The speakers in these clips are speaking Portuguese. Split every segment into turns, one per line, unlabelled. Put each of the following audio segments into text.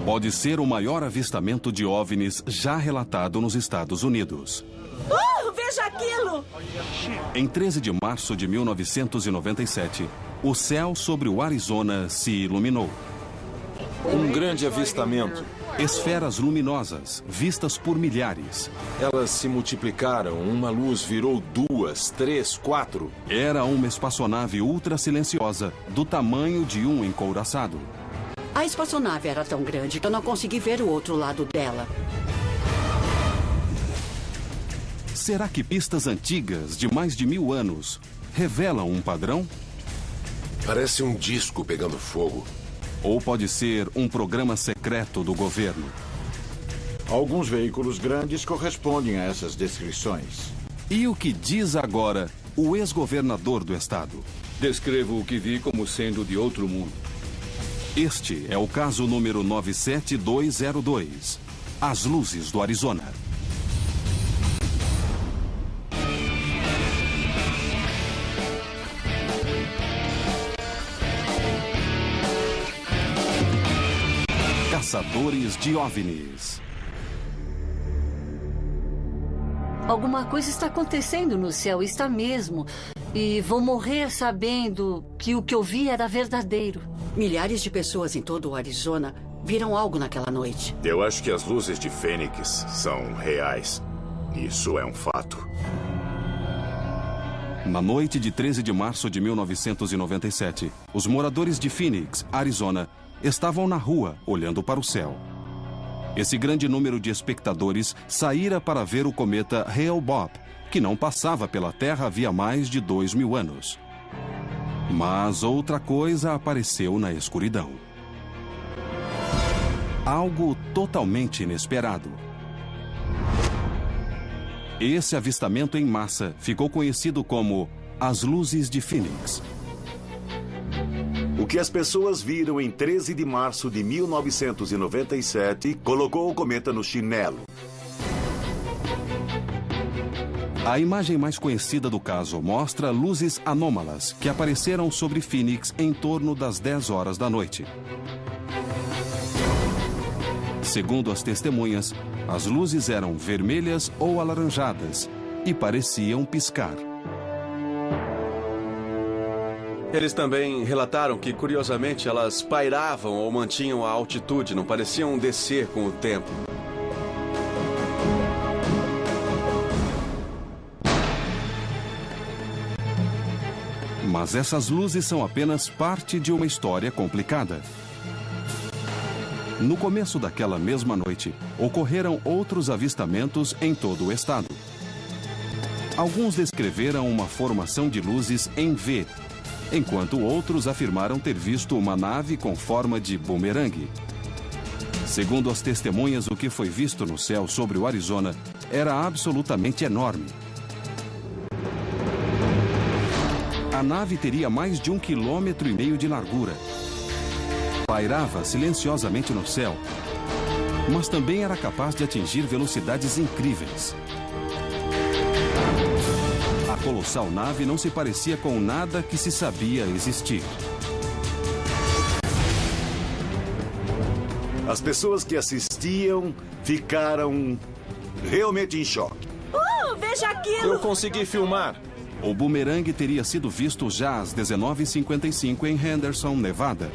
Pode ser o maior avistamento de OVNIs já relatado nos Estados Unidos.
Veja aquilo!
Em 13 de março de 1997, o céu sobre o Arizona se iluminou.
Um grande avistamento.
Esferas luminosas, vistas por milhares.
Elas se multiplicaram, uma luz virou 2, 3, 4.
Era uma espaçonave ultra silenciosa, do tamanho de um encouraçado.
A espaçonave era tão grande que eu não consegui ver o outro lado dela.
Será que pistas antigas, de mais de 1000 anos, revelam um padrão?
Parece um disco pegando fogo.
Ou pode ser um programa secreto do governo?
Alguns veículos grandes correspondem a essas descrições.
E o que diz agora o ex-governador do estado?
Descrevo o que vi como sendo de outro mundo.
Este é o caso número 97202. As luzes do Arizona. Caçadores de OVNIs.
Alguma coisa está acontecendo no céu, está mesmo. E vou morrer sabendo que o que eu vi era verdadeiro.
Milhares de pessoas em todo o Arizona viram algo naquela noite.
Eu acho que as luzes de Fênix são reais. Isso é um fato.
Na noite de 13 de março de 1997, os moradores de Phoenix, Arizona, estavam na rua, olhando para o céu. Esse grande número de espectadores saíra para ver o cometa Hale-Bopp, que não passava pela Terra havia mais de 2000 anos. Mas outra coisa apareceu na escuridão. Algo totalmente inesperado. Esse avistamento em massa ficou conhecido como as luzes de Phoenix.
O que as pessoas viram em 13 de março de 1997 colocou o cometa no chinelo.
A imagem mais conhecida do caso mostra luzes anômalas que apareceram sobre Phoenix em torno das 10 horas da noite. Segundo as testemunhas, as luzes eram vermelhas ou alaranjadas e pareciam piscar.
Eles também relataram que, curiosamente, elas pairavam ou mantinham a altitude, não pareciam descer com o tempo.
Mas essas luzes são apenas parte de uma história complicada. No começo daquela mesma noite, ocorreram outros avistamentos em todo o estado. Alguns descreveram uma formação de luzes em V, enquanto outros afirmaram ter visto uma nave com forma de bumerangue. Segundo as testemunhas, o que foi visto no céu sobre o Arizona era absolutamente enorme. A nave teria mais de 1,5 km de largura. Pairava silenciosamente no céu, mas também era capaz de atingir velocidades incríveis. A colossal nave não se parecia com nada que se sabia existir.
As pessoas que assistiam ficaram realmente em choque.
Veja aquilo!
Eu consegui filmar.
O bumerangue teria sido visto já às 19h55 em Henderson, Nevada.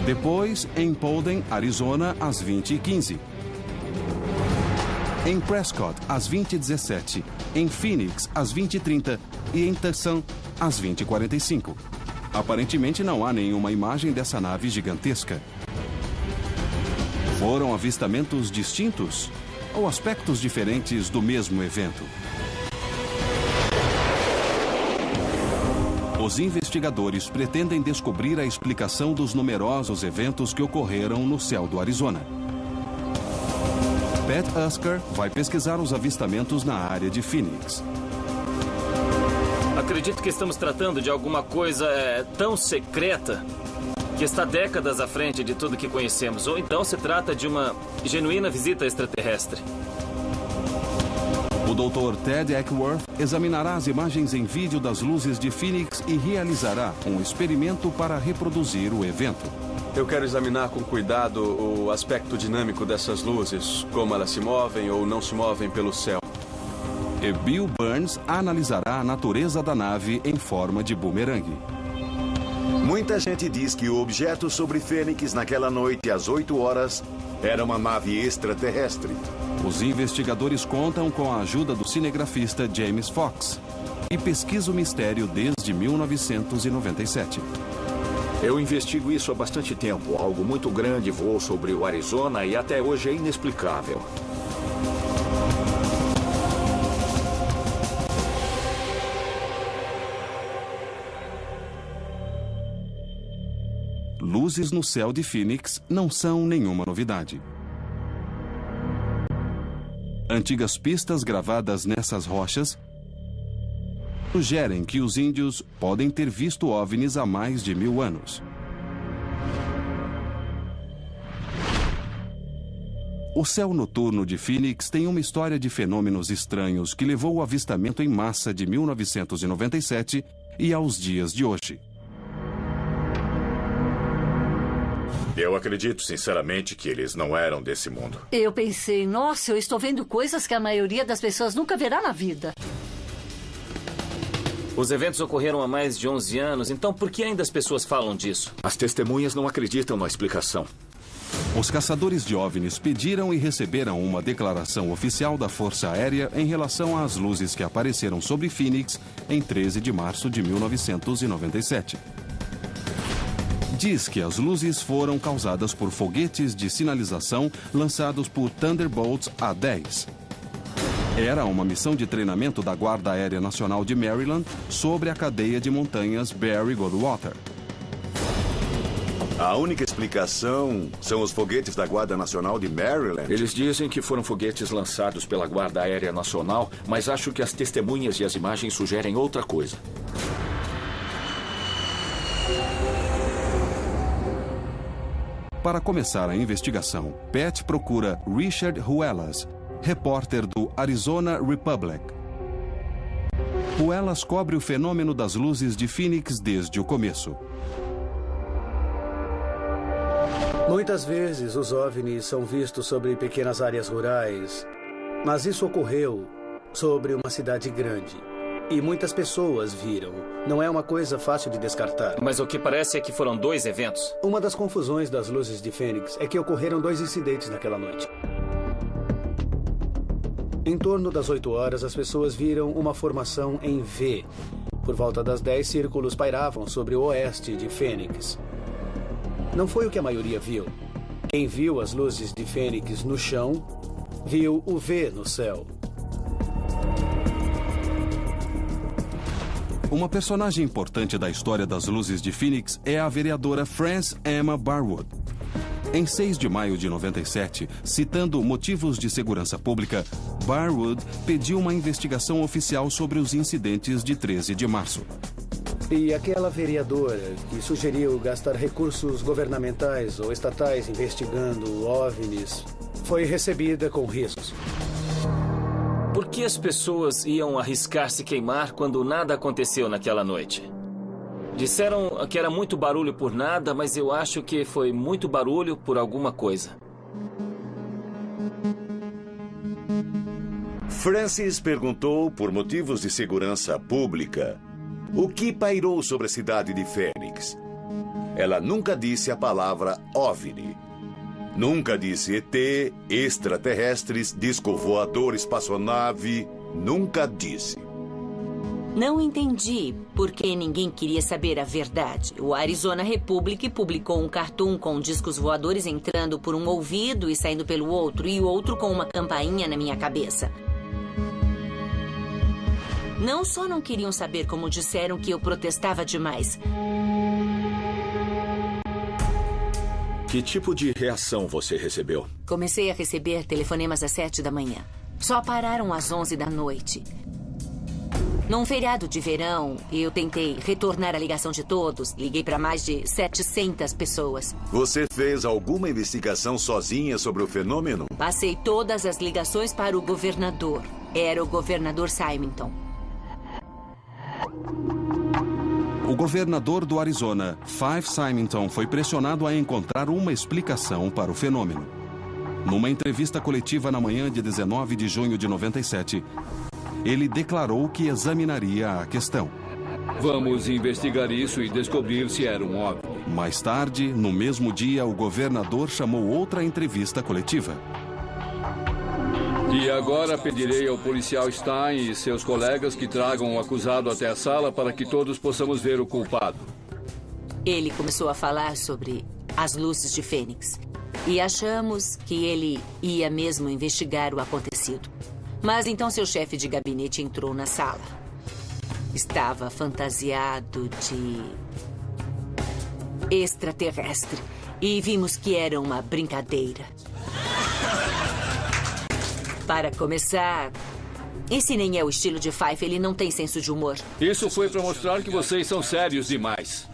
Depois, em Paulden, Arizona, às 20h15. Em Prescott, às 20h17. Em Phoenix, às 20h30. E em Tucson, às 20h45. Aparentemente não há nenhuma imagem dessa nave gigantesca. Foram avistamentos distintos ou aspectos diferentes do mesmo evento? Os investigadores pretendem descobrir a explicação dos numerosos eventos que ocorreram no céu do Arizona. Pat Usker vai pesquisar os avistamentos na área de Phoenix.
Acredito que estamos tratando de alguma coisa tão secreta que está décadas à frente de tudo que conhecemos. Ou então se trata de uma genuína visita extraterrestre.
O O Dr. Ted Eckworth examinará as imagens em vídeo das luzes de Phoenix e realizará um experimento para reproduzir o evento.
Eu quero examinar com cuidado o aspecto dinâmico dessas luzes, como elas se movem ou não se movem pelo céu.
E Bill Burns analisará a natureza da nave em forma de bumerangue.
Muita gente diz que o objeto sobre Fênix naquela noite às 8 horas era uma nave extraterrestre.
Os investigadores contam com a ajuda do cinegrafista James Fox e pesquisa o mistério desde 1997.
Eu investigo isso há bastante tempo. Algo muito grande voou sobre o Arizona e até hoje é inexplicável.
Luzes no céu de Phoenix não são nenhuma novidade. Antigas pistas gravadas nessas rochas sugerem que os índios podem ter visto OVNIs há mais de 1000 anos. O céu noturno de Phoenix tem uma história de fenômenos estranhos que levou ao avistamento em massa de 1997 e aos dias de hoje.
Eu acredito sinceramente que eles não eram desse mundo.
Eu pensei, nossa, eu estou vendo coisas que a maioria das pessoas nunca verá na vida.
Os eventos ocorreram há mais de 11 anos, então por que ainda as pessoas falam disso?
As testemunhas não acreditam na explicação.
Os caçadores de OVNIs pediram e receberam uma declaração oficial da Força Aérea em relação às luzes que apareceram sobre Phoenix em 13 de março de 1997. Diz que as luzes foram causadas por foguetes de sinalização lançados por Thunderbolts A-10. Era uma missão de treinamento da Guarda Aérea Nacional de Maryland sobre a cadeia de montanhas Barry Goldwater.
A única explicação são os foguetes da Guarda Nacional de Maryland.
Eles dizem que foram foguetes lançados pela Guarda Aérea Nacional, mas acho que as testemunhas e as imagens sugerem outra coisa.
Para começar a investigação, Pat procura Richard Ruelas, repórter do Arizona Republic. Ruelas cobre o fenômeno das luzes de Phoenix desde o começo.
Muitas vezes os OVNIs são vistos sobre pequenas áreas rurais, mas isso ocorreu sobre uma cidade grande. E muitas pessoas viram. Não é uma coisa fácil de descartar.
Mas o que parece é que foram 2 eventos.
Uma das confusões das luzes de Fênix é que ocorreram 2 incidentes naquela noite. Em torno das 8 horas, as pessoas viram uma formação em V. Por volta das 10, círculos pairavam sobre o oeste de Fênix. Não foi o que a maioria viu. Quem viu as luzes de Fênix no chão, viu o V no céu.
Uma personagem importante da história das luzes de Phoenix é a vereadora Frances Emma Barwood. Em 6 de maio de 97, citando motivos de segurança pública, Barwood pediu uma investigação oficial sobre os incidentes de 13 de março.
E aquela vereadora que sugeriu gastar recursos governamentais ou estatais investigando OVNIs foi recebida com riscos.
Por que as pessoas iam arriscar se queimar quando nada aconteceu naquela noite? Disseram que era muito barulho por nada, mas eu acho que foi muito barulho por alguma coisa.
Francis perguntou, por motivos de segurança pública, o que pairou sobre a cidade de Fênix. Ela nunca disse a palavra OVNI. Nunca disse ET, extraterrestres, disco voador, espaçonave. Nunca disse.
Não entendi por que ninguém queria saber a verdade. O Arizona Republic publicou um cartoon com discos voadores entrando por um ouvido e saindo pelo outro, e o outro com uma campainha na minha cabeça. Não só não queriam saber, como disseram que eu protestava demais.
Que tipo de reação você recebeu?
Comecei a receber telefonemas às 7 da manhã. Só pararam às 11 da noite. Num feriado de verão, eu tentei retornar a ligação de todos. Liguei para mais de 700 pessoas.
Você fez alguma investigação sozinha sobre o fenômeno?
Passei todas as ligações para o governador. era o governador Symington.
O governador do Arizona, Fife Symington, foi pressionado a encontrar uma explicação para o fenômeno. Numa entrevista coletiva na manhã de 19 de junho de 97, ele declarou que examinaria a questão.
Vamos investigar isso e descobrir se era um OVNI.
Mais tarde, no mesmo dia, o governador chamou outra entrevista coletiva.
E agora pedirei ao policial Stein e seus colegas que tragam o acusado até a sala para que todos possamos ver o culpado.
Ele começou a falar sobre as luzes de Fênix. E achamos que ele ia mesmo investigar o acontecido. Mas então seu chefe de gabinete entrou na sala. Estava fantasiado de extraterrestre. E vimos que era uma brincadeira. Para começar, esse nem é o estilo de Fife, ele não tem senso de humor.
Isso foi para mostrar que vocês são sérios demais.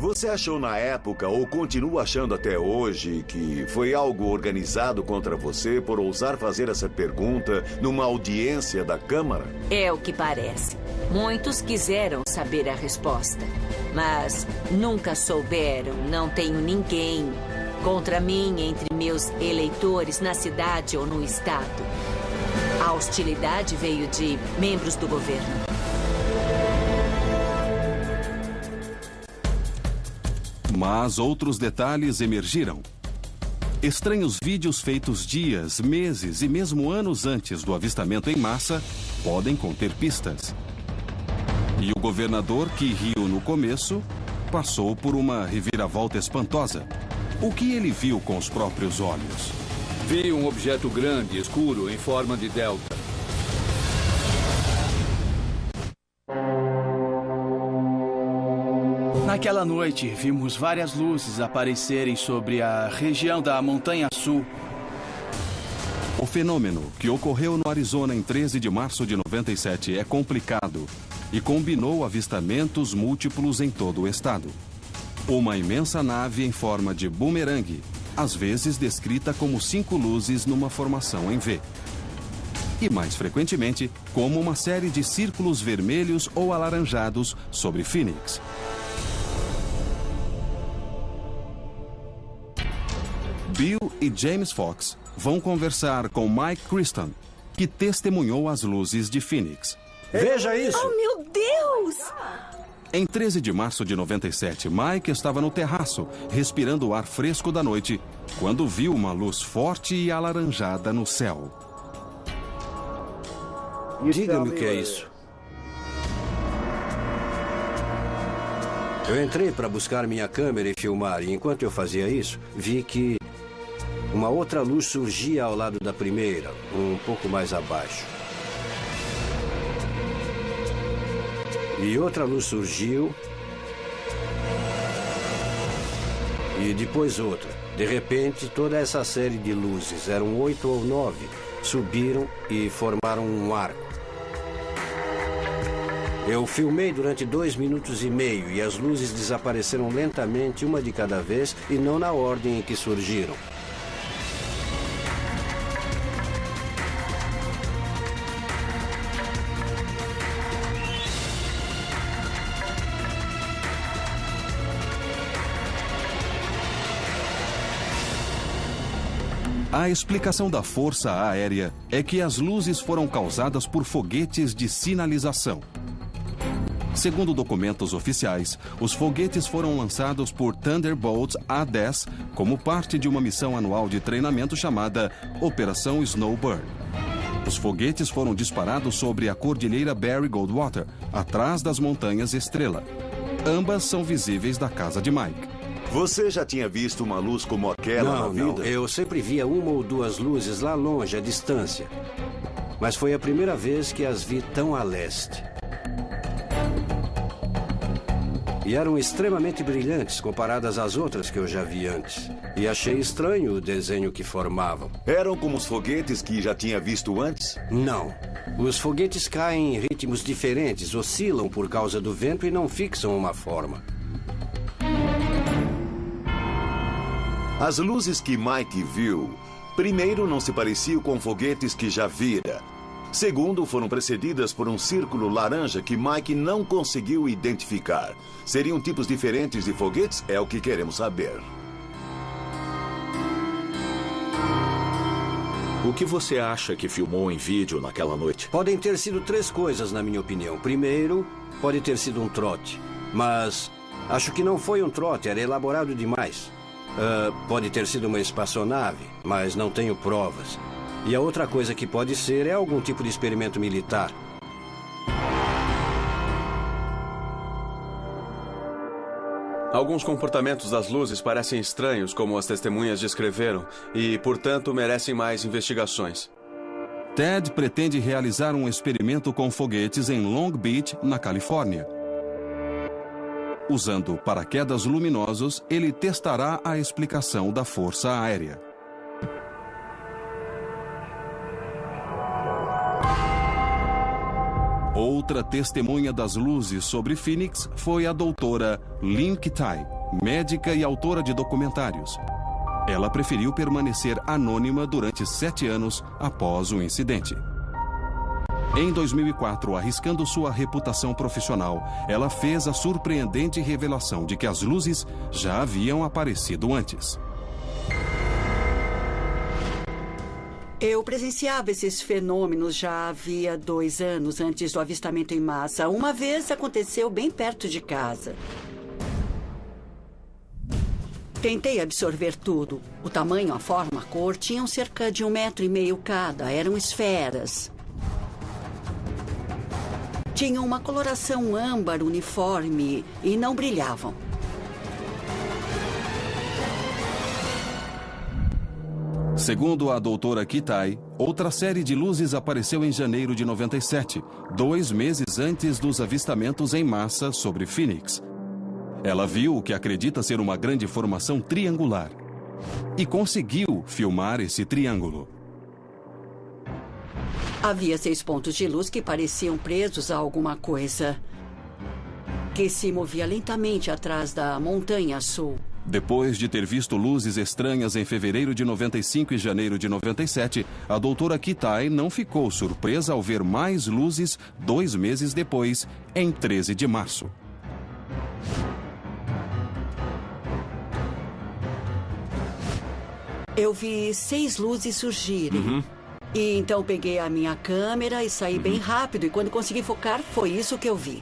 Você achou na época, ou continua achando até hoje, que foi algo organizado contra você por ousar fazer essa pergunta numa audiência da Câmara?
É o que parece. Muitos quiseram saber a resposta, mas nunca souberam. Não tenho ninguém contra mim entre meus eleitores na cidade ou no estado. A hostilidade veio de membros do governo.
Mas outros detalhes emergiram. Estranhos vídeos feitos dias, meses e mesmo anos antes do avistamento em massa podem conter pistas. E o governador, que riu no começo, passou por uma reviravolta espantosa. O que ele viu com os próprios olhos?
Vi um objeto grande, escuro, em forma de delta.
Naquela noite, vimos várias luzes aparecerem sobre a região da Montanha Sul.
O fenômeno, que ocorreu no Arizona em 13 de março de 97, é complicado e combinou avistamentos múltiplos em todo o estado. Uma imensa nave em forma de bumerangue, às vezes descrita como 5 luzes numa formação em V. E mais frequentemente, como uma série de círculos vermelhos ou alaranjados sobre Phoenix. Bill e James Fox vão conversar com Mike Christon, que testemunhou as luzes de Phoenix.
Veja isso!
Oh, meu Deus!
Em 13 de março de 97, Mike estava no terraço, respirando o ar fresco da noite, quando viu uma luz forte e alaranjada no céu.
Diga-me o que é isso. Eu entrei para buscar minha câmera e filmar, e enquanto eu fazia isso, vi que uma outra luz surgia ao lado da primeira, um pouco mais abaixo. E outra luz surgiu. E depois outra. De repente, toda essa série de luzes, eram 8 ou 9, subiram e formaram um arco. Eu filmei durante 2 minutos e meio e as luzes desapareceram lentamente, uma de cada vez, e não na ordem em que surgiram.
A explicação da Força Aérea é que as luzes foram causadas por foguetes de sinalização. Segundo documentos oficiais, os foguetes foram lançados por Thunderbolt A-10 como parte de uma missão anual de treinamento chamada Operação Snowbird. Os foguetes foram disparados sobre a cordilheira Barry Goldwater, atrás das montanhas Estrela. Ambas são visíveis da casa de Mike.
Você já tinha visto uma luz como aquela na vida?
Não. Eu sempre via 1 ou 2 luzes lá longe, à distância. Mas foi a primeira vez que as vi tão a leste. E eram extremamente brilhantes comparadas às outras que eu já vi antes. E achei estranho o desenho que formavam.
Eram como os foguetes que já tinha visto antes?
Não. Os foguetes caem em ritmos diferentes, oscilam por causa do vento e não fixam uma forma.
As luzes que Mike viu, primeiro, não se pareciam com foguetes que já vira. Segundo, foram precedidas por um círculo laranja que Mike não conseguiu identificar. Seriam tipos diferentes de foguetes? É o que queremos saber.
O que você acha que filmou em vídeo naquela noite?
Podem ter sido 3 coisas, na minha opinião. Primeiro, pode ter sido um trote. Mas acho que não foi um trote, era elaborado demais. Pode ter sido uma espaçonave, mas não tenho provas. E a outra coisa que pode ser é algum tipo de experimento militar.
Alguns comportamentos das luzes parecem estranhos, como as testemunhas descreveram, e, portanto, merecem mais investigações.
Ted pretende realizar um experimento com foguetes em Long Beach, na Califórnia. Usando paraquedas luminosos, ele testará a explicação da força aérea. Outra testemunha das luzes sobre Phoenix foi a doutora Lynn Kitai, médica e autora de documentários. Ela preferiu permanecer anônima durante 7 anos após o incidente. Em 2004, arriscando sua reputação profissional, ela fez a surpreendente revelação de que as luzes já haviam aparecido antes.
Eu presenciava esses fenômenos já havia 2 anos antes do avistamento em massa. Uma vez aconteceu bem perto de casa. Tentei absorver tudo. O tamanho, a forma, a cor tinham cerca de 1,5 metro cada. Eram esferas. Tinham uma coloração âmbar uniforme e não brilhavam.
Segundo a doutora Kitai, outra série de luzes apareceu em janeiro de 97, 2 meses antes dos avistamentos em massa sobre Phoenix. Ela viu o que acredita ser uma grande formação triangular e conseguiu filmar esse triângulo.
Havia 6 pontos de luz que pareciam presos a alguma coisa que se movia lentamente atrás da montanha sul.
Depois de ter visto luzes estranhas em fevereiro de 95 e janeiro de 97, a doutora Kitai não ficou surpresa ao ver mais luzes 2 meses depois, em 13 de março.
Eu vi 6 luzes surgirem. E então peguei a minha câmera e saí bem rápido. E quando consegui focar, foi isso que eu vi.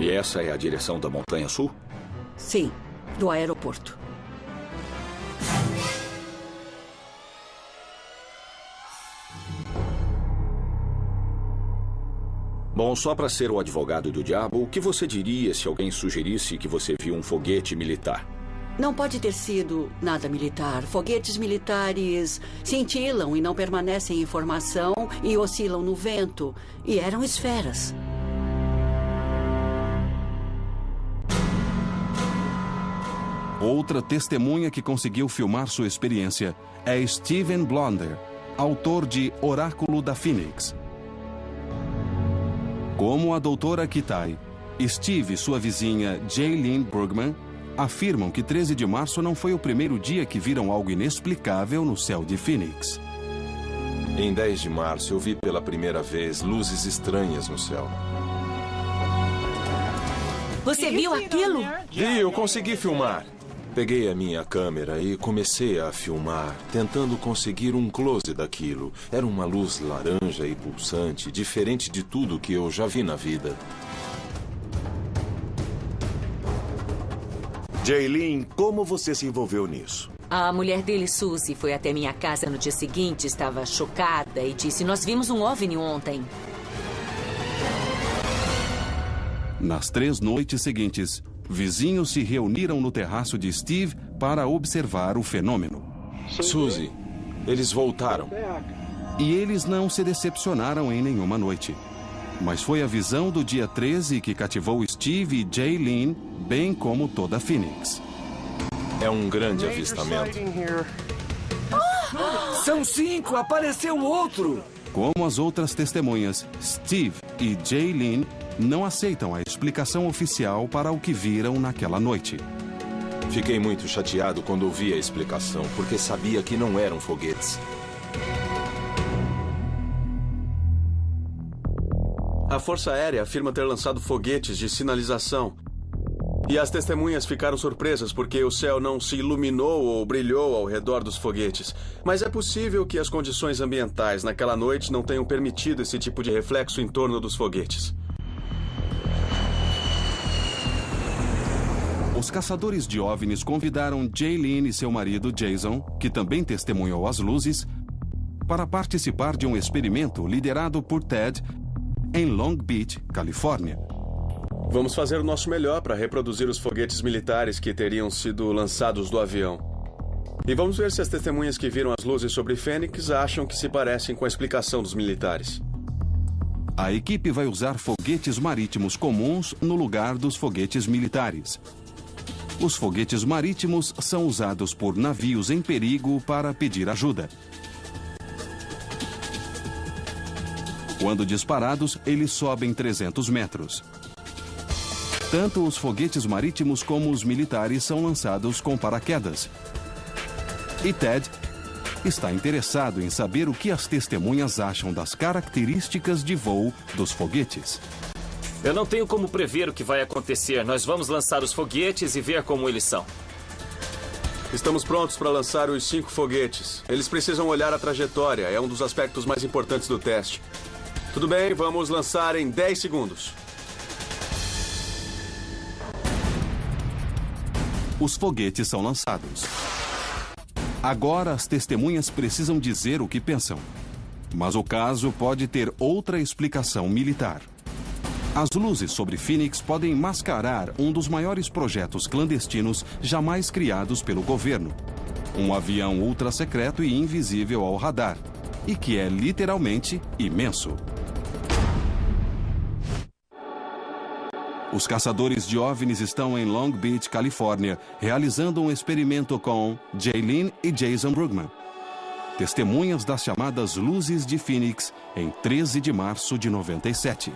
E essa é a direção da Montanha Sul?
Sim, do aeroporto.
Bom, só para ser o advogado do diabo, o que você diria se alguém sugerisse que você viu um foguete militar?
Não pode ter sido nada militar. Foguetes militares cintilam e não permanecem em formação e oscilam no vento. E eram esferas.
Outra testemunha que conseguiu filmar sua experiência é Steven Blonder, autor de Oráculo da Phoenix. Como a doutora Kitai, Steve e sua vizinha Jaylene Bergman afirmam que 13 de março não foi o primeiro dia que viram algo inexplicável no céu de Phoenix.
Em 10 de março, eu vi pela primeira vez luzes estranhas no céu.
Você viu aquilo?
Vi, eu consegui filmar. Peguei a minha câmera e comecei a filmar, tentando conseguir um close daquilo. Era uma luz laranja e pulsante, diferente de tudo que eu já vi na vida.
Jaylene, como você se envolveu nisso?
A mulher dele, Suzy, foi até minha casa no dia seguinte, estava chocada e disse: "Nós vimos um OVNI ontem."
Nas 3 noites seguintes, vizinhos se reuniram no terraço de Steve para observar o fenômeno.
Suzy, eles voltaram.
E eles não se decepcionaram em nenhuma noite. Mas foi a visão do dia 13 que cativou Steve e Jaylene, bem como toda Phoenix.
É um grande avistamento.
São 5, apareceu outro!
Como as outras testemunhas, Steve e Jaylene não aceitam a explicação oficial para o que viram naquela noite.
Fiquei muito chateado quando ouvi a explicação, porque sabia que não eram foguetes.
A Força Aérea afirma ter lançado foguetes de sinalização. E as testemunhas ficaram surpresas porque o céu não se iluminou ou brilhou ao redor dos foguetes. Mas é possível que as condições ambientais naquela noite não tenham permitido esse tipo de reflexo em torno dos foguetes.
Os caçadores de OVNIs convidaram Jaylene e seu marido Jason, que também testemunhou as luzes, para participar de um experimento liderado por Ted em Long Beach, Califórnia.
Vamos fazer o nosso melhor para reproduzir os foguetes militares que teriam sido lançados do avião. E vamos ver se as testemunhas que viram as luzes sobre Fênix acham que se parecem com a explicação dos militares.
A equipe vai usar foguetes marítimos comuns no lugar dos foguetes militares. Os foguetes marítimos são usados por navios em perigo para pedir ajuda. Quando disparados, eles sobem 300 metros. Tanto os foguetes marítimos como os militares são lançados com paraquedas. E Ted está interessado em saber o que as testemunhas acham das características de voo dos foguetes.
Eu não tenho como prever o que vai acontecer. Nós vamos lançar os foguetes e ver como eles são.
Estamos prontos para lançar os 5 foguetes. Eles precisam olhar a trajetória. É um dos aspectos mais importantes do teste. Tudo bem, vamos lançar em 10 segundos.
Os foguetes são lançados. Agora as testemunhas precisam dizer o que pensam. Mas o caso pode ter outra explicação militar. As luzes sobre Phoenix podem mascarar um dos maiores projetos clandestinos jamais criados pelo governo. Um avião ultra-secreto e invisível ao radar. E que é literalmente imenso. Os caçadores de OVNIs estão em Long Beach, Califórnia, realizando um experimento com Jaylene e Jason Brugman, testemunhas das chamadas luzes de Phoenix, em 13 de março de 97.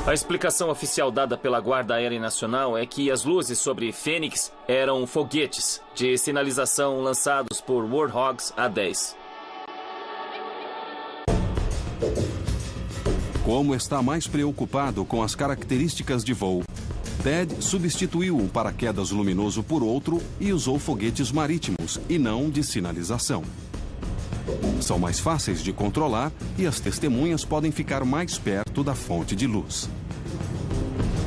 A explicação oficial dada pela Guarda Aérea Nacional é que as luzes sobre Fênix eram foguetes de sinalização lançados por Warthogs A-10.
Como está mais preocupado com as características de voo, Ted substituiu um paraquedas luminoso por outro e usou foguetes marítimos e não de sinalização. São mais fáceis de controlar e as testemunhas podem ficar mais perto da fonte de luz.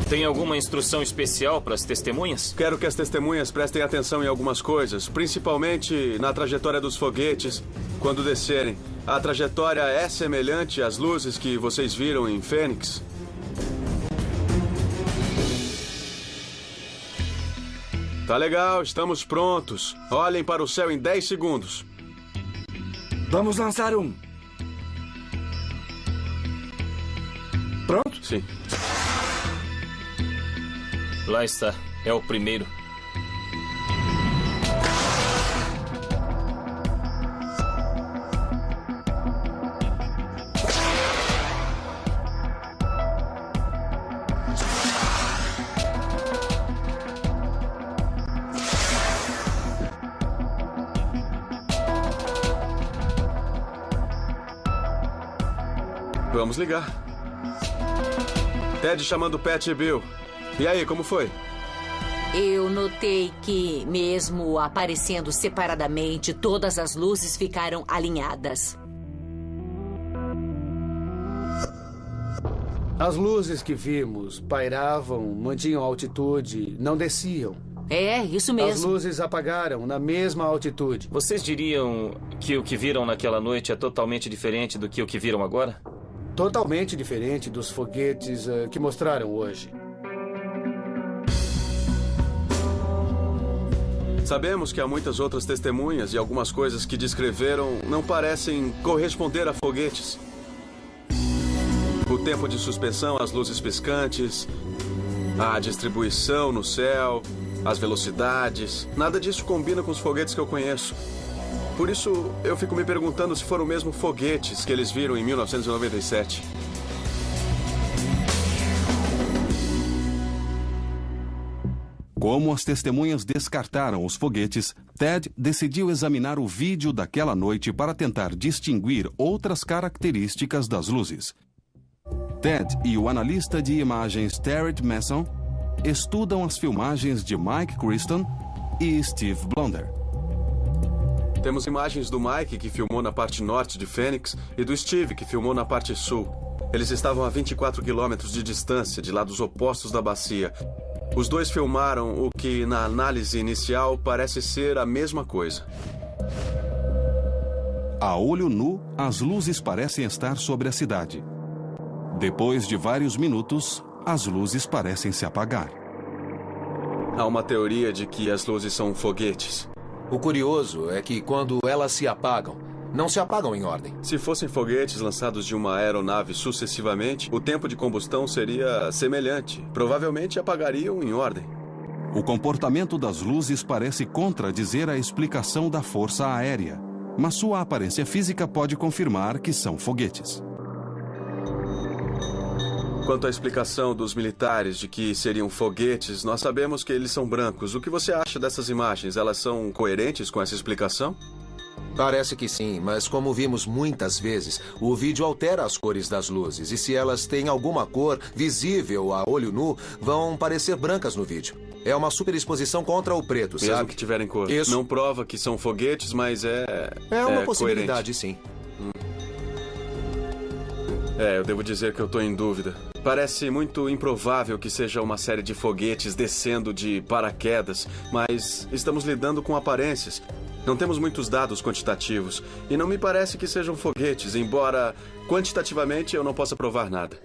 Tem alguma instrução especial para as testemunhas?
Quero que as testemunhas prestem atenção em algumas coisas, principalmente na trajetória dos foguetes quando descerem. A trajetória é semelhante às luzes que vocês viram em Fênix? Tá legal, estamos prontos. Olhem para o céu em 10 segundos.
Vamos lançar um. Pronto?
Sim.
Lá está. É o primeiro.
Vamos ligar. Ted chamando Pat e Bill. E aí, como foi?
Eu notei que, mesmo aparecendo separadamente, todas as luzes ficaram alinhadas.
As luzes que vimos pairavam, mantinham altitude, não desciam.
É, isso mesmo.
As luzes apagaram na mesma altitude.
Vocês diriam que o que viram naquela noite é totalmente diferente do que o que viram agora?
Totalmente diferente dos foguetes que mostraram hoje.
Sabemos que há muitas outras testemunhas e algumas coisas que descreveram não parecem corresponder a foguetes. O tempo de suspensão, as luzes piscantes, a distribuição no céu, as velocidades, nada disso combina com os foguetes que eu conheço. Por isso, eu fico me perguntando se foram mesmo foguetes que eles viram em 1997.
Como as testemunhas descartaram os foguetes, Ted decidiu examinar o vídeo daquela noite para tentar distinguir outras características das luzes. Ted e o analista de imagens Terry Mason estudam as filmagens de Mike Christon e Steve Blonder.
Temos imagens do Mike, que filmou na parte norte de Phoenix, e do Steve, que filmou na parte sul. Eles estavam a 24 quilômetros de distância, de lados opostos da bacia. Os dois filmaram o que, na análise inicial, parece ser a mesma coisa.
A olho nu, as luzes parecem estar sobre a cidade. Depois de vários minutos, as luzes parecem se apagar.
Há uma teoria de que as luzes são foguetes.
O curioso é que quando elas se apagam, não se apagam em ordem.
Se fossem foguetes lançados de uma aeronave sucessivamente, o tempo de combustão seria semelhante. Provavelmente apagariam em ordem.
O comportamento das luzes parece contradizer a explicação da força aérea, mas sua aparência física pode confirmar que são foguetes.
Quanto à explicação dos militares de que seriam foguetes, nós sabemos que eles são brancos. O que você acha dessas imagens? Elas são coerentes com essa explicação?
Parece que sim, mas como vimos muitas vezes, o vídeo altera as cores das luzes. E se elas têm alguma cor visível a olho nu, vão parecer brancas no vídeo. É uma superexposição contra o preto, sabe?
Mesmo que tiverem cor.
Isso.
Não prova que são foguetes, mas é
uma possibilidade,
coerente.
sim.
Eu devo dizer que eu estou em dúvida. Parece muito improvável que seja uma série de foguetes descendo de paraquedas, mas estamos lidando com aparências. Não temos muitos dados quantitativos, e não me parece que sejam foguetes, embora quantitativamente eu não possa provar nada.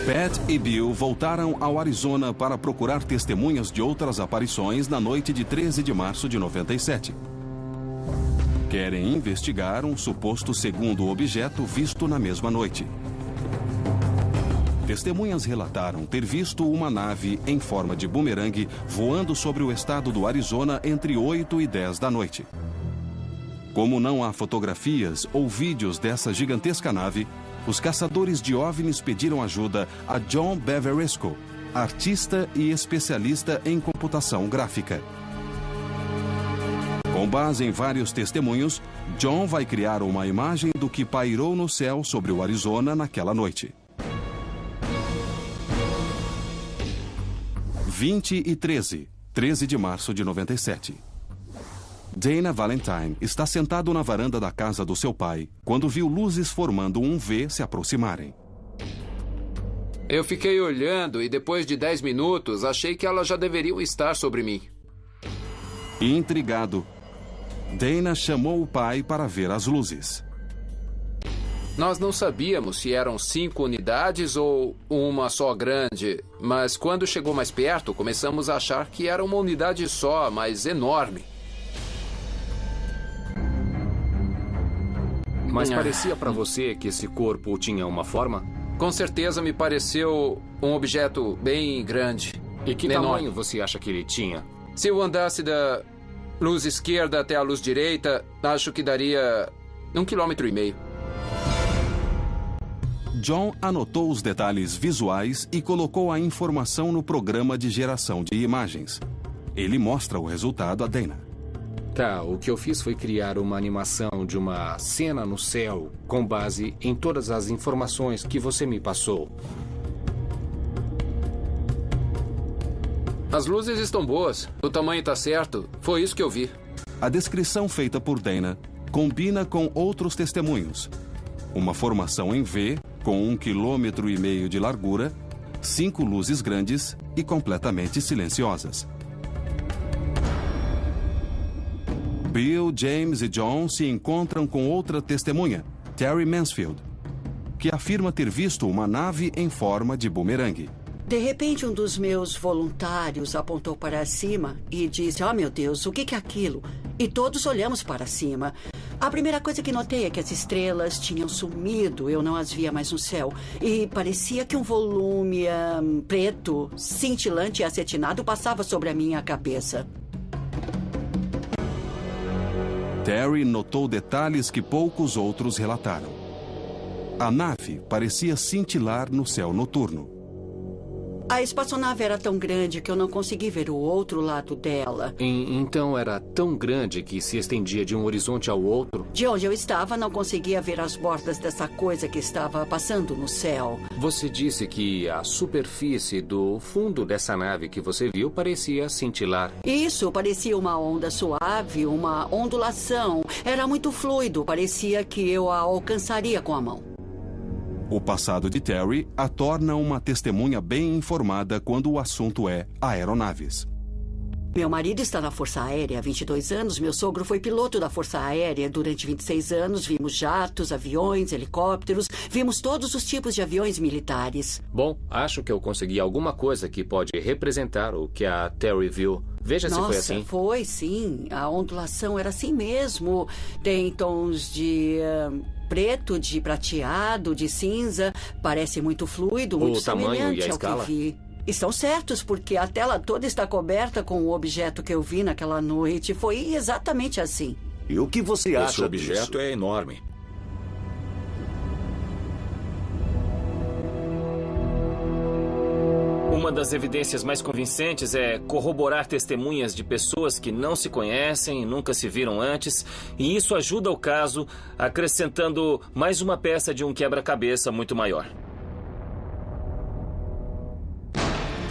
Pat e Bill voltaram ao Arizona para procurar testemunhas de outras aparições na noite de 13 de março de 97. Querem investigar um suposto segundo objeto visto na mesma noite. Testemunhas relataram ter visto uma nave em forma de bumerangue voando sobre o estado do Arizona entre 8 e 10 da noite. Como não há fotografias ou vídeos dessa gigantesca nave, os caçadores de OVNIs pediram ajuda a John Beveresco, artista e especialista em computação gráfica. Com base em vários testemunhos, John vai criar uma imagem do que pairou no céu sobre o Arizona naquela noite. 20 e 13 de março de 97. Dana Valentine está sentado na varanda da casa do seu pai quando viu luzes formando um V se aproximarem.
Eu fiquei olhando e depois de 10 minutos achei que elas já deveriam estar sobre mim.
Intrigado, Dana chamou o pai para ver as luzes.
Nós não sabíamos se eram 5 unidades ou uma só grande, mas quando chegou mais perto, começamos a achar que era uma unidade só, mas enorme.
Mas parecia para você que esse corpo tinha uma forma?
Com certeza me pareceu um objeto bem grande.
E que
enorme.
tamanho você acha que ele tinha?
Se eu andasse da luz esquerda até a luz direita, acho que daria 1,5 km.
John anotou os detalhes visuais e colocou a informação no programa de geração de imagens. Ele mostra o resultado a Dana.
Tá, o que eu fiz foi criar uma animação de uma cena no céu com base em todas as informações que você me passou.
As luzes estão boas, o tamanho está certo, foi isso que eu vi.
A descrição feita por Dana combina com outros testemunhos. Uma formação em V, com 1,5 km de largura, 5 luzes grandes e completamente silenciosas. Bill, James e John se encontram com outra testemunha, Terry Mansfield, que afirma ter visto uma nave em forma de bumerangue.
De repente, um dos meus voluntários apontou para cima e disse: "Oh, meu Deus, o que é aquilo?" E todos olhamos para cima. A primeira coisa que notei é que as estrelas tinham sumido, eu não as via mais no céu. E parecia que um volume preto, cintilante e acetinado passava sobre a minha cabeça.
Terry notou detalhes que poucos outros relataram. A nave parecia cintilar no céu noturno.
A espaçonave era tão grande que eu não consegui ver o outro lado dela.
Então era tão grande que se estendia de um horizonte ao outro?
De onde eu estava, não conseguia ver as bordas dessa coisa que estava passando no céu.
Você disse que a superfície do fundo dessa nave que você viu parecia cintilar.
Isso, parecia uma onda suave, uma ondulação. Era muito fluido, parecia que eu a alcançaria com a mão.
O passado de Terry a torna uma testemunha bem informada quando o assunto é aeronaves.
Meu marido está na Força Aérea há 22 anos. Meu sogro foi piloto da Força Aérea durante 26 anos. Vimos jatos, aviões, helicópteros. Vimos todos os tipos de aviões militares.
Bom, acho que eu consegui alguma coisa que pode representar o que a Terry viu. Veja se foi assim.
Foi sim. A ondulação era assim mesmo. Tem tons de preto, de prateado, de cinza. Parece muito fluido, muito semelhante ao que vi. Estão certos, porque a tela toda está coberta com o objeto que eu vi naquela noite. Foi exatamente assim.
E o que você acha
Esse objeto
disso?
É enorme.
Uma das evidências mais convincentes é corroborar testemunhas de pessoas que não se conhecem, nunca se viram antes, e isso ajuda o caso, acrescentando mais uma peça de um quebra-cabeça muito maior.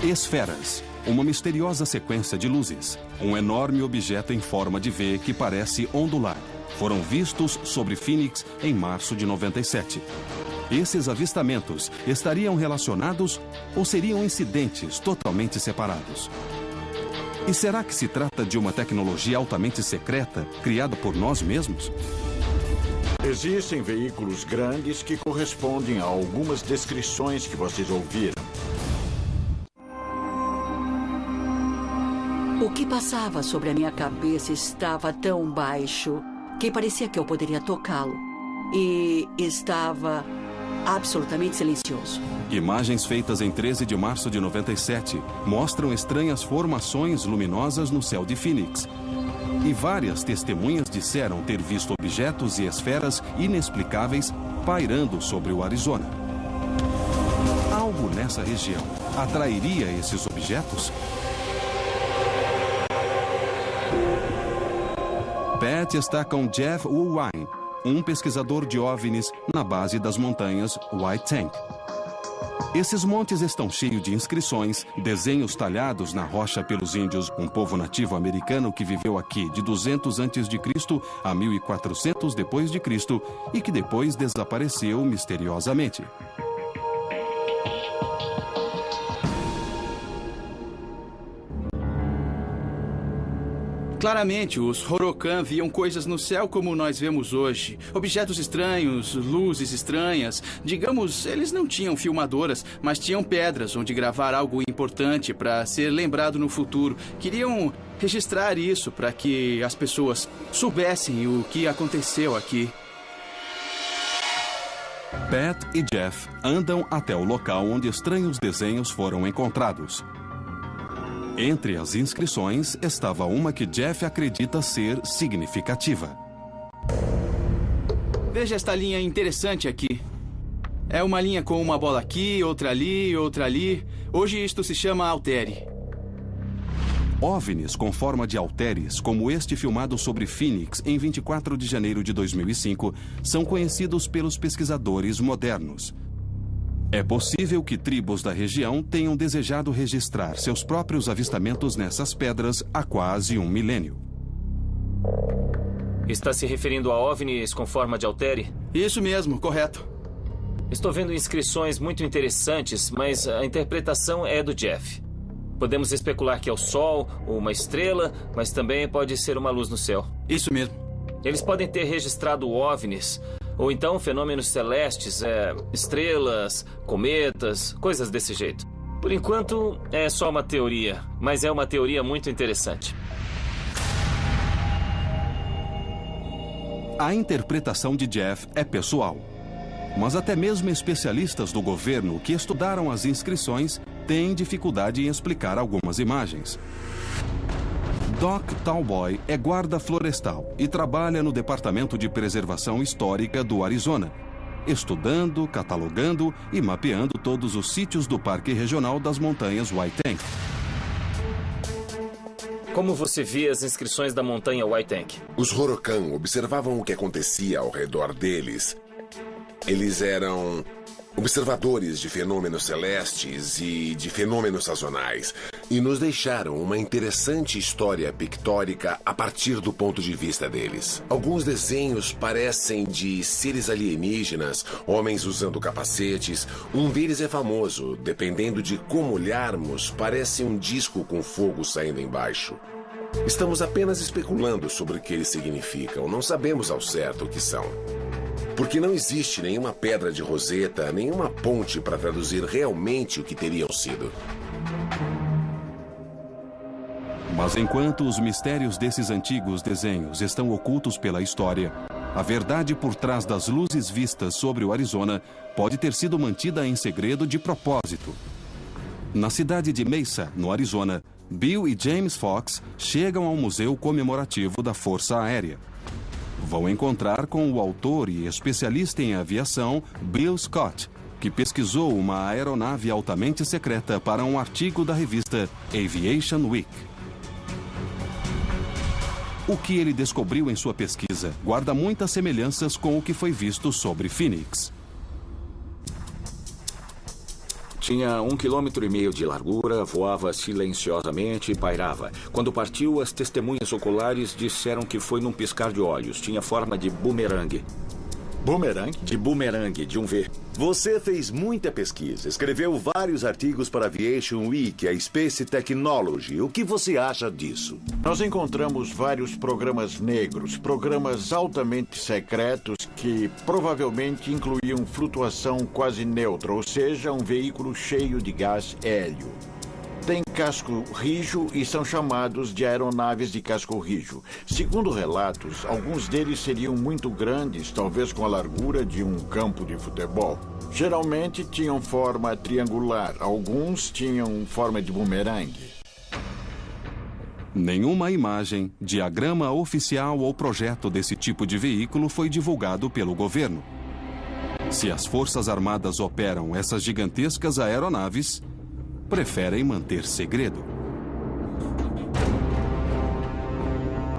Esferas. Uma misteriosa sequência de luzes. Um enorme objeto em forma de V que parece ondular. Foram vistos sobre Phoenix em março de 97. Esses avistamentos estariam relacionados ou seriam incidentes totalmente separados? E será que se trata de uma tecnologia altamente secreta, criada por nós mesmos?
Existem veículos grandes que correspondem a algumas descrições que vocês ouviram.
O que passava sobre a minha cabeça estava tão baixo que parecia que eu poderia tocá-lo. E estava absolutamente silencioso.
Imagens feitas em 13 de março de 97 mostram estranhas formações luminosas no céu de Phoenix. E várias testemunhas disseram ter visto objetos e esferas inexplicáveis pairando sobre o Arizona. Algo nessa região atrairia esses objetos? Pat está com Jeff Woolwine, um pesquisador de OVNIs na base das montanhas White Tank. Esses montes estão cheios de inscrições, desenhos talhados na rocha pelos índios, um povo nativo americano que viveu aqui de 200 a.C. a 1400 depois de Cristo e que depois desapareceu misteriosamente.
Claramente, os Horokan viam coisas no céu como nós vemos hoje. Objetos estranhos, luzes estranhas. Digamos, eles não tinham filmadoras, mas tinham pedras onde gravar algo importante para ser lembrado no futuro. Queriam registrar isso para que as pessoas soubessem o que aconteceu aqui.
Pat e Jeff andam até o local onde estranhos desenhos foram encontrados. Entre as inscrições estava uma que Jeff acredita ser significativa.
Veja esta linha interessante aqui. É uma linha com uma bola aqui, outra ali, outra ali. Hoje isto se chama altere.
OVNIs com forma de halteres, como este filmado sobre Phoenix em 24 de janeiro de 2005, são conhecidos pelos pesquisadores modernos. É possível que tribos da região tenham desejado registrar seus próprios avistamentos nessas pedras há quase um milênio.
Está se referindo a OVNIs com forma de altere?
Isso mesmo, correto.
Estou vendo inscrições muito interessantes, mas a interpretação é do Jeff. Podemos especular que é o Sol, ou uma estrela, mas também pode ser uma luz no céu.
Isso mesmo.
Eles podem ter registrado OVNIs, ou então fenômenos celestes, estrelas, cometas, coisas desse jeito. Por enquanto, é só uma teoria, mas é uma teoria muito interessante.
A interpretação de Jeff é pessoal. Mas até mesmo especialistas do governo que estudaram as inscrições têm dificuldade em explicar algumas imagens. Doc Talboy é guarda florestal e trabalha no Departamento de Preservação Histórica do Arizona. estudando, catalogando e mapeando todos os sítios do Parque Regional das Montanhas White Tank.
Como você vê as inscrições da montanha White Tank?
Os Horokan observavam o que acontecia ao redor deles. Eles eram observadores de fenômenos celestes e de fenômenos sazonais, e nos deixaram uma interessante história pictórica a partir do ponto de vista deles. Alguns desenhos parecem de seres alienígenas, homens usando capacetes. Um deles é famoso, dependendo de como olharmos, parece um disco com fogo saindo embaixo. Estamos apenas especulando sobre o que eles significam, não sabemos ao certo o que são. Porque não existe nenhuma pedra de Roseta, nenhuma ponte para traduzir realmente o que teriam sido.
Mas enquanto os mistérios desses antigos desenhos estão ocultos pela história, a verdade por trás das luzes vistas sobre o Arizona pode ter sido mantida em segredo de propósito. Na cidade de Mesa, no Arizona, Bill e James Fox chegam ao Museu Comemorativo da Força Aérea. Vão encontrar com o autor e especialista em aviação, Bill Scott, que pesquisou uma aeronave altamente secreta para um artigo da revista Aviation Week. O que ele descobriu em sua pesquisa guarda muitas semelhanças com o que foi visto sobre Phoenix.
Tinha 1,5 km de largura, voava silenciosamente e pairava. Quando partiu, as testemunhas oculares disseram que foi num piscar de olhos. Tinha forma de bumerangue.
Bumerangue?
De bumerangue, de um V.
Você fez muita pesquisa, escreveu vários artigos para a Aviation Week, a Space Technology. O que você acha disso?
Nós encontramos vários programas negros, programas altamente secretos que provavelmente incluíam flutuação quase neutra, ou seja, um veículo cheio de gás hélio. Tem casco rijo e são chamados de aeronaves de casco rijo. Segundo relatos, alguns deles seriam muito grandes, talvez com a largura de um campo de futebol. Geralmente tinham forma triangular, alguns tinham forma de bumerangue.
Nenhuma imagem, diagrama oficial ou projeto desse tipo de veículo foi divulgado pelo governo. Se as Forças Armadas operam essas gigantescas aeronaves, preferem manter segredo.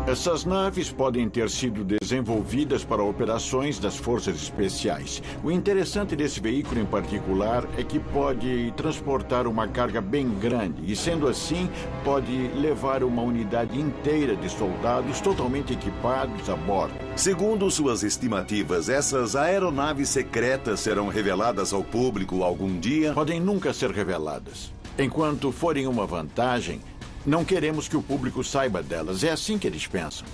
Essas naves podem ter sido desenvolvidas para operações das forças especiais. O interessante desse veículo em particular é que pode transportar uma carga bem grande e, sendo assim, pode levar uma unidade inteira de soldados totalmente equipados a bordo.
Segundo suas estimativas, essas aeronaves secretas serão reveladas ao público algum dia?
Podem nunca ser reveladas. Enquanto forem uma vantagem, não queremos que o público saiba delas. É assim que eles pensam.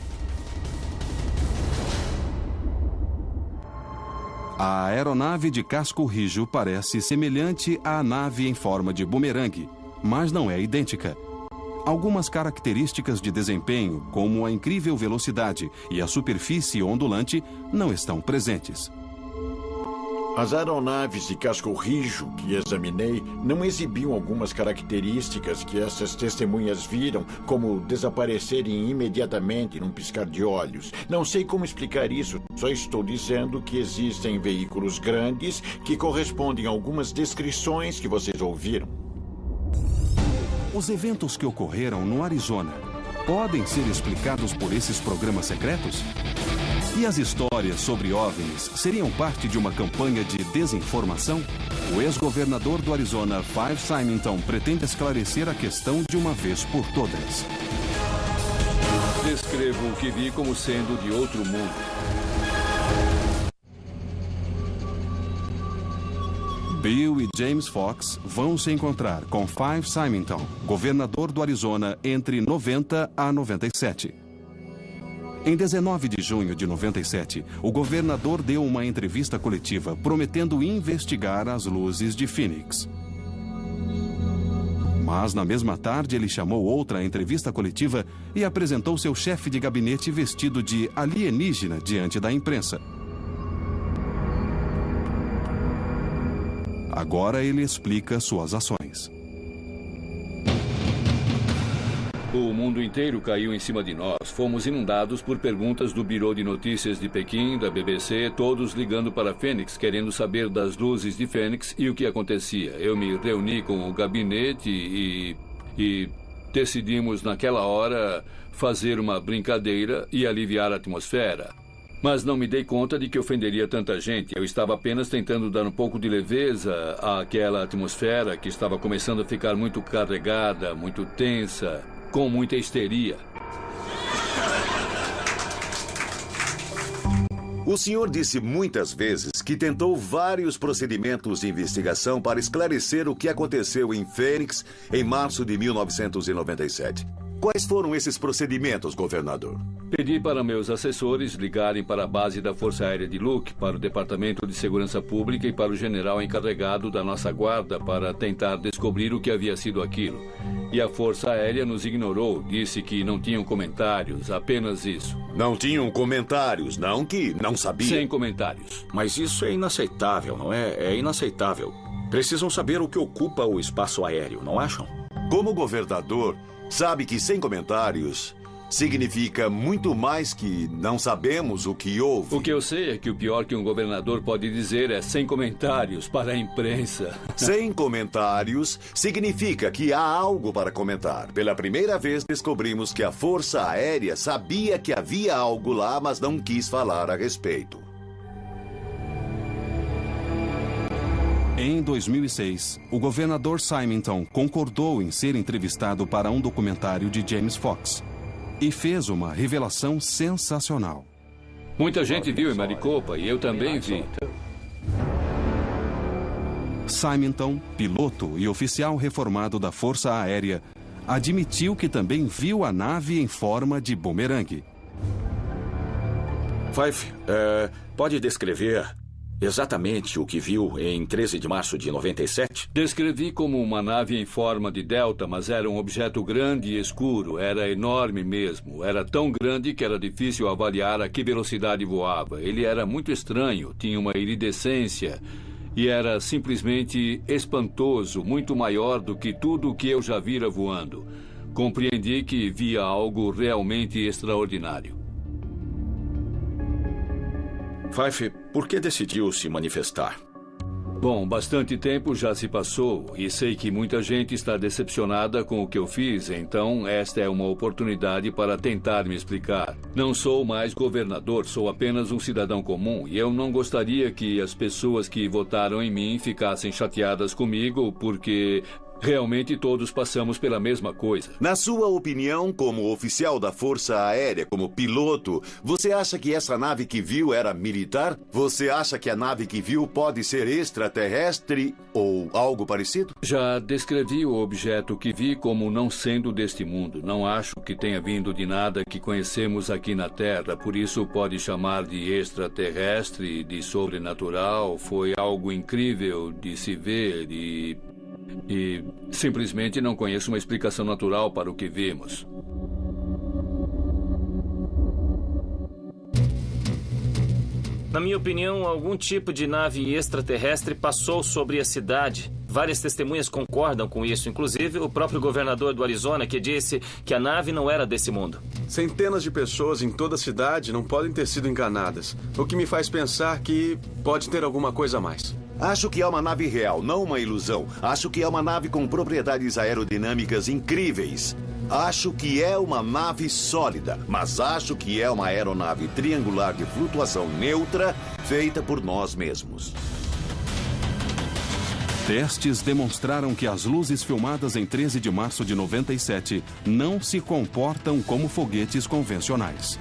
A aeronave de casco rijo parece semelhante à nave em forma de bumerangue, mas não é idêntica. Algumas características de desempenho, como a incrível velocidade e a superfície ondulante, não estão presentes.
As aeronaves de casco rijo que examinei não exibiam algumas características que essas testemunhas viram, como desaparecerem imediatamente num piscar de olhos. Não sei como explicar isso, só estou dizendo que existem veículos grandes que correspondem a algumas descrições que vocês ouviram.
Os eventos que ocorreram no Arizona podem ser explicados por esses programas secretos? E as histórias sobre OVNIs seriam parte de uma campanha de desinformação? O ex-governador do Arizona, Five Symington, pretende esclarecer a questão de uma vez por todas.
Descrevo o que vi como sendo de outro mundo.
Bill e James Fox vão se encontrar com Five Symington, governador do Arizona, entre 90 a 97. Em 19 de junho de 97, o governador deu uma entrevista coletiva prometendo investigar as luzes de Phoenix. Mas na mesma tarde ele chamou outra entrevista coletiva e apresentou seu chefe de gabinete vestido de alienígena diante da imprensa. Agora ele explica suas ações.
O mundo inteiro caiu em cima de nós. Fomos inundados por perguntas do Bureau de Notícias de Pequim, da BBC, todos ligando para Fênix, querendo saber das luzes de Fênix e o que acontecia. Eu me reuni com o gabinete e decidimos naquela hora fazer uma brincadeira e aliviar a atmosfera. Mas não me dei conta de que ofenderia tanta gente. Eu estava apenas tentando dar um pouco de leveza àquela atmosfera que estava começando a ficar muito carregada, muito tensa, com muita histeria.
O senhor disse muitas vezes que tentou vários procedimentos de investigação para esclarecer o que aconteceu em Fênix em março de 1997. Quais foram esses procedimentos, governador?
Pedi para meus assessores ligarem para a base da Força Aérea de Luke, para o Departamento de Segurança Pública e para o general encarregado da nossa guarda para tentar descobrir o que havia sido aquilo. E a Força Aérea nos ignorou, disse que não tinham comentários, apenas isso.
Não tinham comentários, não que não sabiam.
Sem comentários.
Mas isso é inaceitável, não é? É inaceitável. Precisam saber o que ocupa o espaço aéreo, não acham?
Como governador, sabe que sem comentários significa muito mais que não sabemos o que houve.
O que eu sei é que o pior que um governador pode dizer é sem comentários para a imprensa.
Sem comentários significa que há algo para comentar. Pela primeira vez descobrimos que a Força Aérea sabia que havia algo lá, mas não quis falar a respeito.
Em 2006, o governador Symington concordou em ser entrevistado para um documentário de James Fox e fez uma revelação sensacional.
Muita gente viu em Maricopa e eu também vi.
Symington, piloto e oficial reformado da Força Aérea, admitiu que também viu a nave em forma de bumerangue.
Fife, pode descrever exatamente o que viu em 13 de março de 97?
Descrevi como uma nave em forma de delta, mas era um objeto grande e escuro. Era enorme mesmo. Era tão grande que era difícil avaliar a que velocidade voava. Ele era muito estranho, tinha uma iridescência e era simplesmente espantoso, muito maior do que tudo o que eu já vira voando. Compreendi que via algo realmente extraordinário.
Fife, por que decidiu se manifestar?
Bom, bastante tempo já se passou e sei que muita gente está decepcionada com o que eu fiz, então esta é uma oportunidade para tentar me explicar. Não sou mais governador, sou apenas um cidadão comum e eu não gostaria que as pessoas que votaram em mim ficassem chateadas comigo porque realmente todos passamos pela mesma coisa.
Na sua opinião, como oficial da Força Aérea, como piloto, você acha que essa nave que viu era militar? Você acha que a nave que viu pode ser extraterrestre ou algo parecido?
Já descrevi o objeto que vi como não sendo deste mundo. Não acho que tenha vindo de nada que conhecemos aqui na Terra, por isso pode chamar de extraterrestre, de sobrenatural. Foi algo incrível de se ver e simplesmente não conheço uma explicação natural para o que vimos.
Na minha opinião, algum tipo de nave extraterrestre passou sobre a cidade. Várias testemunhas concordam com isso, inclusive o próprio governador do Arizona, que disse que a nave não era desse mundo.
Centenas de pessoas em toda a cidade não podem ter sido enganadas, o que me faz pensar que pode ter alguma coisa a mais.
Acho que é uma nave real, não uma ilusão. Acho que é uma nave com propriedades aerodinâmicas incríveis. Acho que é uma nave sólida, mas acho que é uma aeronave triangular de flutuação neutra feita por nós mesmos.
Testes demonstraram que as luzes filmadas em 13 de março de 97 não se comportam como foguetes convencionais.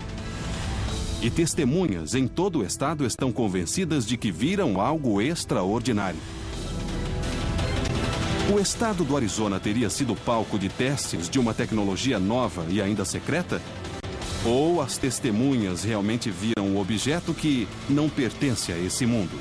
E testemunhas em todo o estado estão convencidas de que viram algo extraordinário. O estado do Arizona teria sido palco de testes de uma tecnologia nova e ainda secreta? Ou as testemunhas realmente viram um objeto que não pertence a esse mundo?